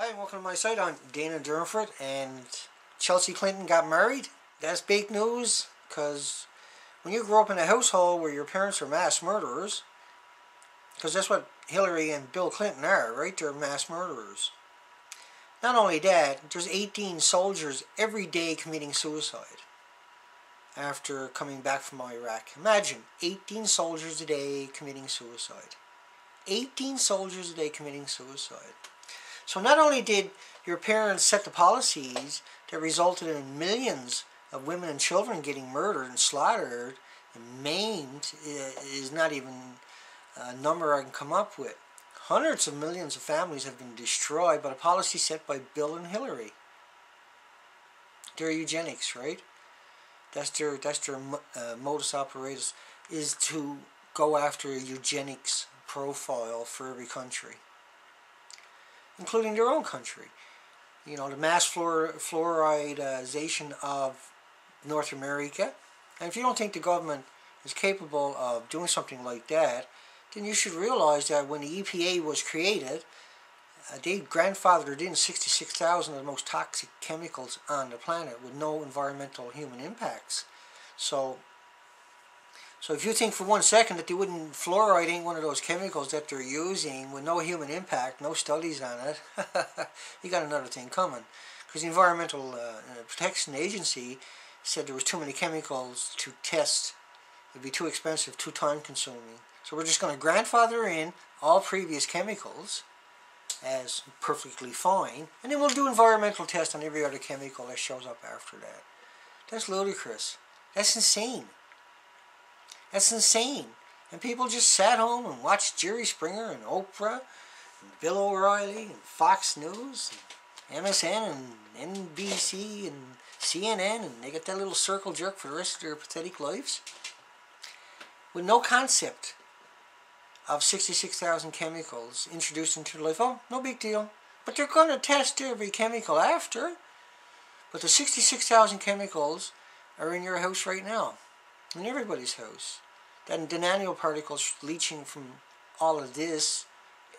Hi, welcome to my site. I'm Dana Durnford, and Chelsea Clinton got married. That's big news, because when you grow up in a household where your parents are mass murderers, because that's what Hillary and Bill Clinton are, right? They're mass murderers. Not only that, there's 18 soldiers every day committing suicide after coming back from Iraq. Imagine, 18 soldiers a day committing suicide. 18 soldiers a day committing suicide. So not only did your parents set the policies that resulted in millions of women and children getting murdered and slaughtered and maimed, is not even a number I can come up with. Hundreds of millions of families have been destroyed by the policy set by Bill and Hillary. They're eugenics, right? That's their modus operatus, is to go after a eugenics profile for every country, including their own country. You know, the mass fluoridization of North America. And if you don't think the government is capable of doing something like that, then you should realize that when the EPA was created, they grandfathered in 66,000 of the most toxic chemicals on the planet with no environmental human impacts. So if you think for 1 second that they wouldn't, fluoride ain't one of those chemicals that they're using with no human impact, no studies on it, you got another thing coming. Because the Environmental Protection Agency said there was too many chemicals to test. It'd be too expensive, too time consuming. So we're just going to grandfather in all previous chemicals as perfectly fine, and then we'll do environmental tests on every other chemical that shows up after that. That's ludicrous. That's insane. That's insane. And people just sat home and watched Jerry Springer and Oprah and Bill O'Reilly and Fox News and MSN and NBC and CNN, and they get that little circle jerk for the rest of their pathetic lives with no concept of 66,000 chemicals introduced into their life. Oh, no big deal. But they're going to test every chemical after. But the 66,000 chemicals are in your house right now. In everybody's house. Then the nanoparticles leaching from all of this,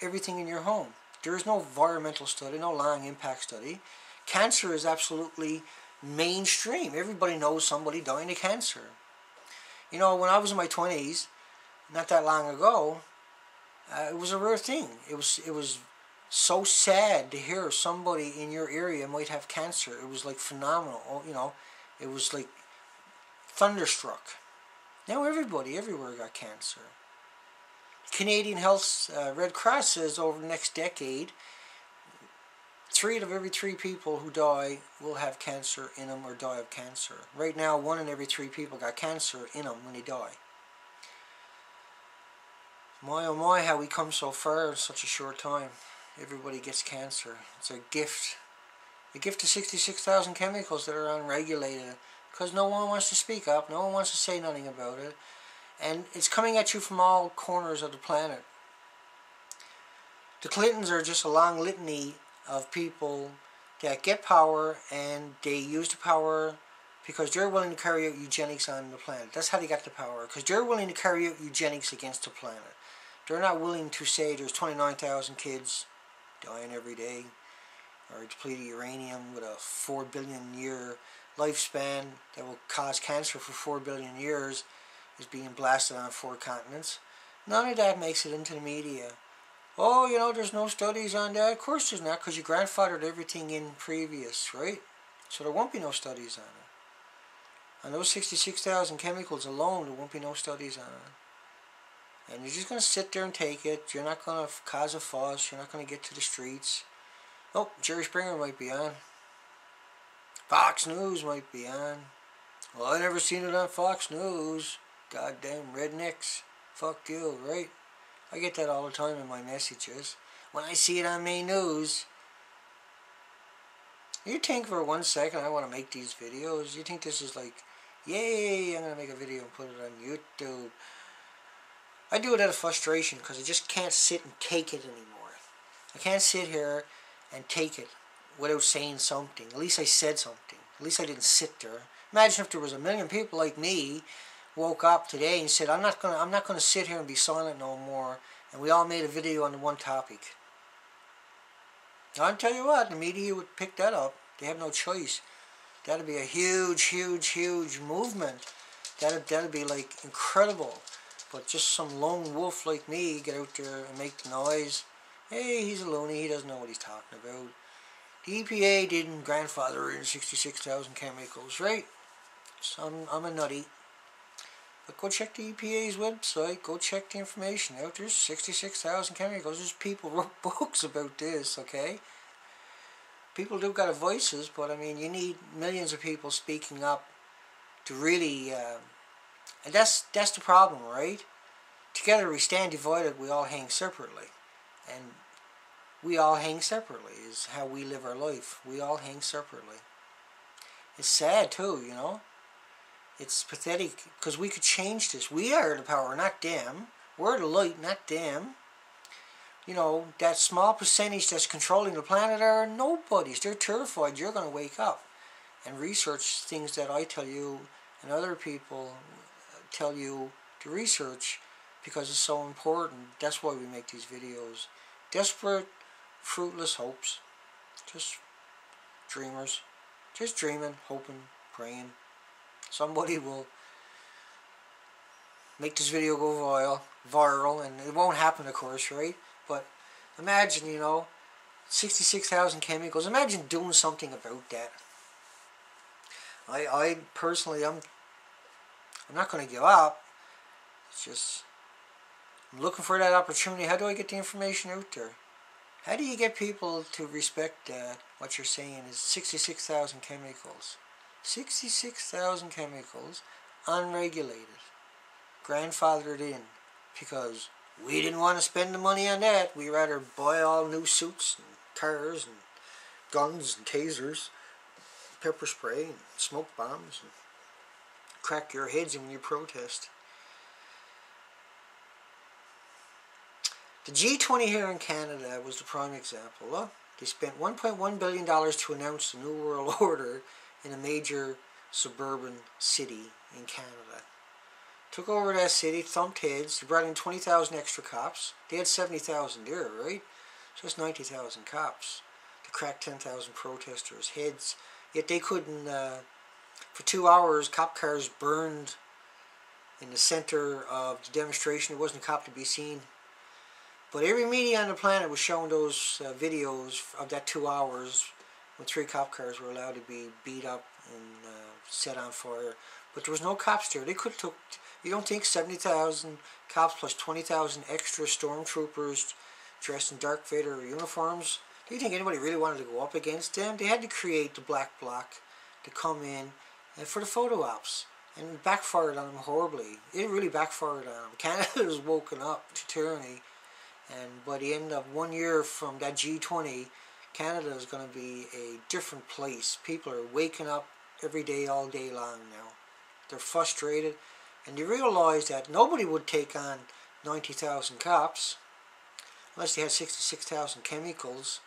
everything in your home. There is no environmental study, no long impact study. Cancer is absolutely mainstream. Everybody knows somebody dying of cancer. You know, when I was in my 20s, not that long ago, it was a rare thing. It was so sad to hear somebody in your area might have cancer. It was like phenomenal. You know, it was like thunderstruck. Now everybody everywhere got cancer. Canadian Health Red Cross says over the next decade, 3 out of every 3 people who die will have cancer in them or die of cancer. Right now, 1 in every 3 people got cancer in them when they die. My oh my, how we come so far in such a short time. Everybody gets cancer. It's a gift. A gift of 66,000 chemicals that are unregulated. Because no one wants to speak up. No one wants to say nothing about it. And it's coming at you from all corners of the planet. The Clintons are just a long litany of people that get power, and they use the power because they're willing to carry out eugenics on the planet. That's how they got the power. Because they're willing to carry out eugenics against the planet. They're not willing to say there's 29,000 kids dying every day, or depleted uranium with a 4 billion year lifespan that will cause cancer for 4 billion years is being blasted on 4 continents. None of that makes it into the media. Oh, you know, there's no studies on that. Of course there's not, because you grandfathered everything in previous, right? So there won't be no studies on it. On those 66,000 chemicals alone, there won't be no studies on it. And you're just going to sit there and take it. You're not going to cause a fuss. You're not going to get to the streets. Oh, Jerry Springer might be on. Fox News might be on. Well, I never seen it on Fox News. Goddamn rednecks. Fuck you, right? I get that all the time in my messages. When I see it on main news. You think for 1 second I want to make these videos? You think this is like, yay, I'm going to make a video and put it on YouTube. I do it out of frustration because I just can't sit and take it anymore. I can't sit here and take it without saying something. At least I said something. At least I didn't sit there. Imagine if there was 1 million people like me woke up today and said, I'm not gonna sit here and be silent no more, and we all made a video on the one topic. I'll tell you what, the media would pick that up. They have no choice. That'd be a huge, huge, huge movement. That'd be like incredible. But just some lone wolf like me get out there and make the noise. Hey, he's a loony. He doesn't know what he's talking about. The EPA didn't grandfather in 66,000 chemicals, right? So I'm a nutty. But go check the EPA's website. Go check the information out. There's 66,000 chemicals. There's people wrote books about this, okay? People do got voices, but I mean, you need millions of people speaking up to really... and that's the problem, right? Together we stand, divided we all hang separately. And we all hang separately is how we live our life. We all hang separately. It's sad too, you know? It's pathetic, because we could change this. We are the power, not them. We're the light, not them. You know, that small percentage that's controlling the planet are nobodies. They're terrified you're going to wake up and research things that I tell you and other people tell you to research, because it's so important. That's why we make these videos. Desperate, fruitless hopes. Just dreamers. Just dreaming, hoping, praying. Somebody will make this video go viral, and it won't happen, of course, right? But imagine, you know, 66,000 chemicals. Imagine doing something about that. I personally, I'm not going to give up. It's just, I'm looking for that opportunity. How do I get the information out there? How do you get people to respect what you're saying is 66,000 chemicals? 66,000 chemicals, unregulated, grandfathered in, because we didn't want to spend the money on that. We rather buy all new suits and cars and guns and tasers, pepper spray and smoke bombs, and crack your heads in when you protest. The G20 here in Canada was the prime example. Look, they spent $1.1 billion to announce the New World Order in a major suburban city in Canada. Took over that city, thumped heads. They brought in 20,000 extra cops. They had 70,000 there, right? So that's 90,000 cops to crack 10,000 protesters' heads. Yet they couldn't, for 2 hours, cop cars burned in the center of the demonstration. There wasn't a cop to be seen. But every media on the planet was showing those videos of that 2 hours when 3 cop cars were allowed to be beat up and set on fire. But there was no cops there. They could have took, you don't think 70,000 cops plus 20,000 extra stormtroopers dressed in Darth Vader uniforms? Do you think anybody really wanted to go up against them? They had to create the black bloc to come in for the photo ops. And it backfired on them horribly. It really backfired on them. Canada has woken up to tyranny. And by the end of 1 year from that G20, Canada is going to be a different place. People are waking up every day, all day long now. They're frustrated. And they realize that nobody would take on 90,000 cops unless they had 66,000 chemicals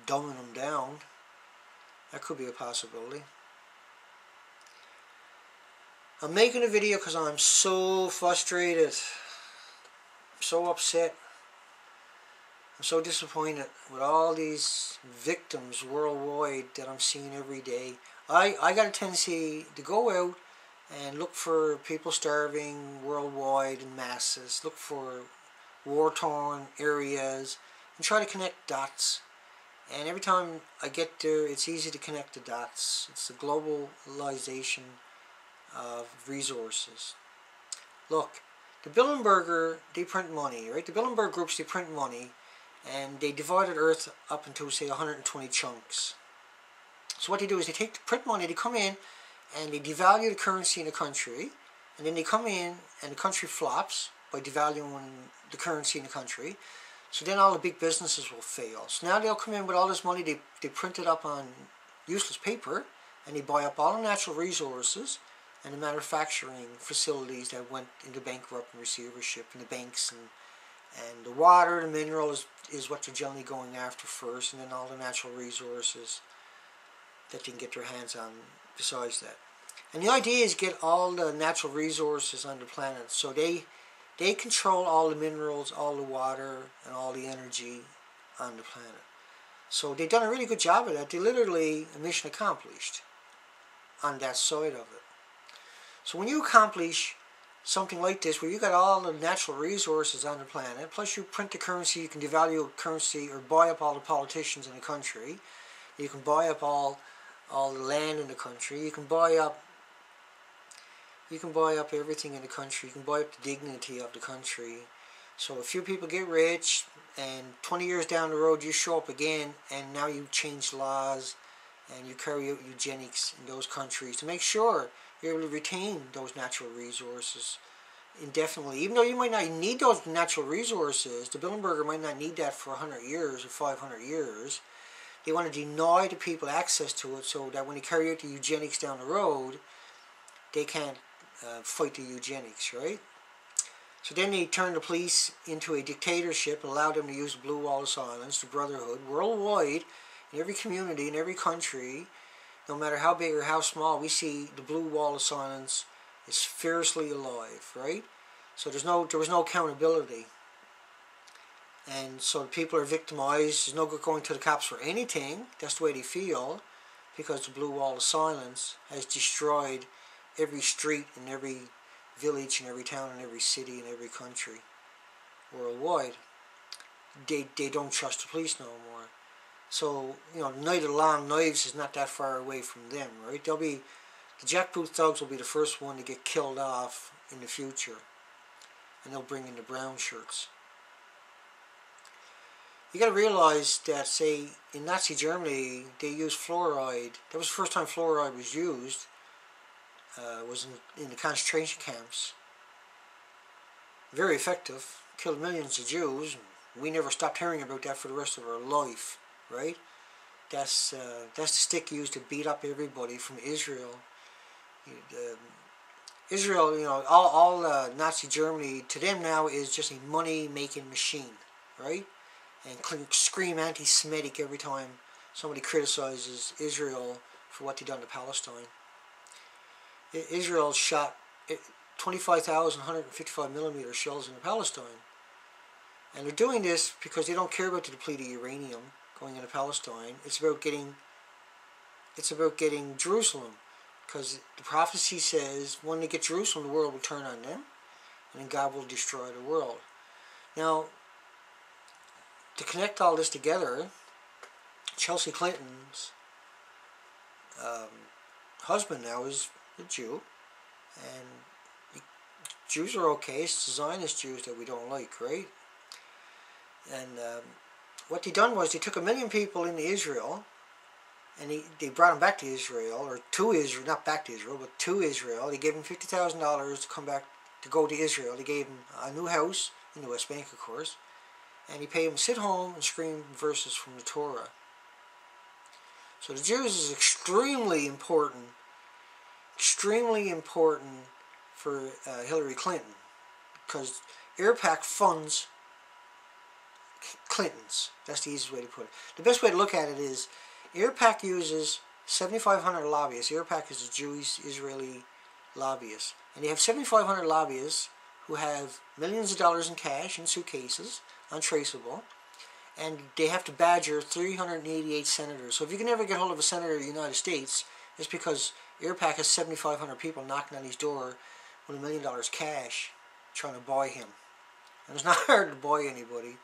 dumbing them down. That could be a possibility. I'm making a video because I'm so frustrated. I'm so upset. I'm so disappointed with all these victims worldwide that I'm seeing every day. I got a tendency to go out and look for people starving worldwide in masses, look for war-torn areas, and try to connect dots. And every time I get there, it's easy to connect the dots. It's the globalization of resources. Look, the Bilderberger, they print money, right? The Bilderberg groups, they print money. And they divided Earth up into, say, 120 chunks. So what they do is they take the print money, they come in, and they devalue the currency in a country, and then they come in, and the country flops by devaluing the currency in the country. So then all the big businesses will fail. So now they'll come in with all this money, they print it up on useless paper, and they buy up all the natural resources and the manufacturing facilities that went into bankrupt and receivership, and the banks and the water, the mineral is what they're generally going after first, and then all the natural resources that they can get their hands on besides that. And the idea is get all the natural resources on the planet, so they control all the minerals, all the water, and all the energy on the planet. So they've done a really good job of that. They literally, a mission accomplished on that side of it. So when you accomplish something like this, where you got all the natural resources on the planet, plus you print the currency, you can devalue currency or buy up all the politicians in the country, you can buy up all the land in the country, you can buy up everything in the country, you can buy up the dignity of the country. So a few people get rich, and 20 years down the road you show up again, and now you change laws and you carry out eugenics in those countries to make sure you're able to retain those natural resources indefinitely. Even though you might not need those natural resources, the Bilderberger might not need that for 100 years or 500 years. They want to deny the people access to it so that when they carry out the eugenics down the road, they can't fight the eugenics, right? So then they turn the police into a dictatorship and allow them to use the Blue Wall of Silence, the Brotherhood, worldwide, in every community, in every country, no matter how big or how small. We see the Blue Wall of Silence is fiercely alive, right? So there was no accountability. And so the people are victimized. There's no good going to the cops for anything. That's the way they feel, because the Blue Wall of Silence has destroyed every street in every village in every town in every city in every country worldwide. They don't trust the police no more. So, you know, the night of the long knives is not that far away from them, right? The jackboot thugs will be the first one to get killed off in the future, and they'll bring in the brown shirts. You got to realize that, say, in Nazi Germany, they used fluoride. That was the first time fluoride was used. Was in the concentration camps. Very effective. Killed millions of Jews. We never stopped hearing about that for the rest of our life, right? That's the stick used to beat up everybody from Israel. Israel, you know, all Nazi Germany to them now is just a money-making machine, right? And scream anti-Semitic every time somebody criticizes Israel for what they done to Palestine. Israel shot 25,155 millimeter shells into Palestine. And they're doing this because they don't care about the depleted uranium going into Palestine. It's about getting Jerusalem. Because the prophecy says when they get Jerusalem, the world will turn on them, and then God will destroy the world. Now, to connect all this together, Chelsea Clinton's husband now is a Jew, and Jews are okay. It's the Zionist Jews that we don't like, right? And what they done was they took 1 million people into Israel, and they brought them back to Israel, or to Israel, not back to Israel, but to Israel. They gave them $50,000 to come back, to go to Israel. They gave them a new house in the West Bank, of course, and he paid them to sit home and scream verses from the Torah. So the Jews is extremely important for Hillary Clinton, because AIRPAC funds Clintons. That's the easiest way to put it. The best way to look at it is AIRPAC uses 7,500 lobbyists. AIRPAC is a Jewish Israeli lobbyist, and they have 7,500 lobbyists who have millions of dollars in cash in suitcases, untraceable, and they have to badger 388 senators. So if you can never get hold of a senator of the United States, it's because AIRPAC has 7,500 people knocking on his door with $1 million cash trying to buy him. And it's not hard to buy anybody,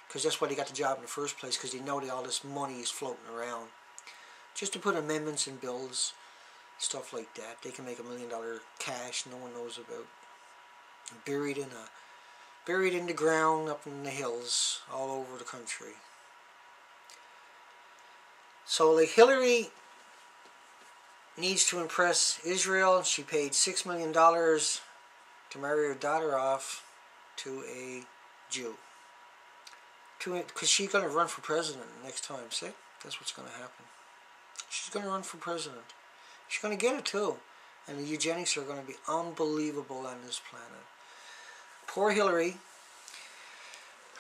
because that's why they got the job in the first place, because they know that all this money is floating around. Just to put amendments in bills, stuff like that, they can make $1 million cash no one knows about. Buried in the ground up in the hills all over the country. So like Hillary needs to impress Israel. She paid $6 million to marry her daughter off to a Jew. Because she's going to run for president next time, see? That's what's going to happen. She's going to run for president. She's going to get it too. And the eugenics are going to be unbelievable on this planet. Poor Hillary.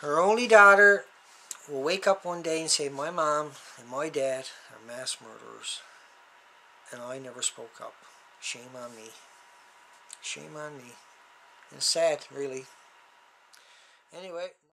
Her only daughter will wake up one day and say, my mom and my dad are mass murderers. And I never spoke up. Shame on me. Shame on me. And it's sad, really. Anyway.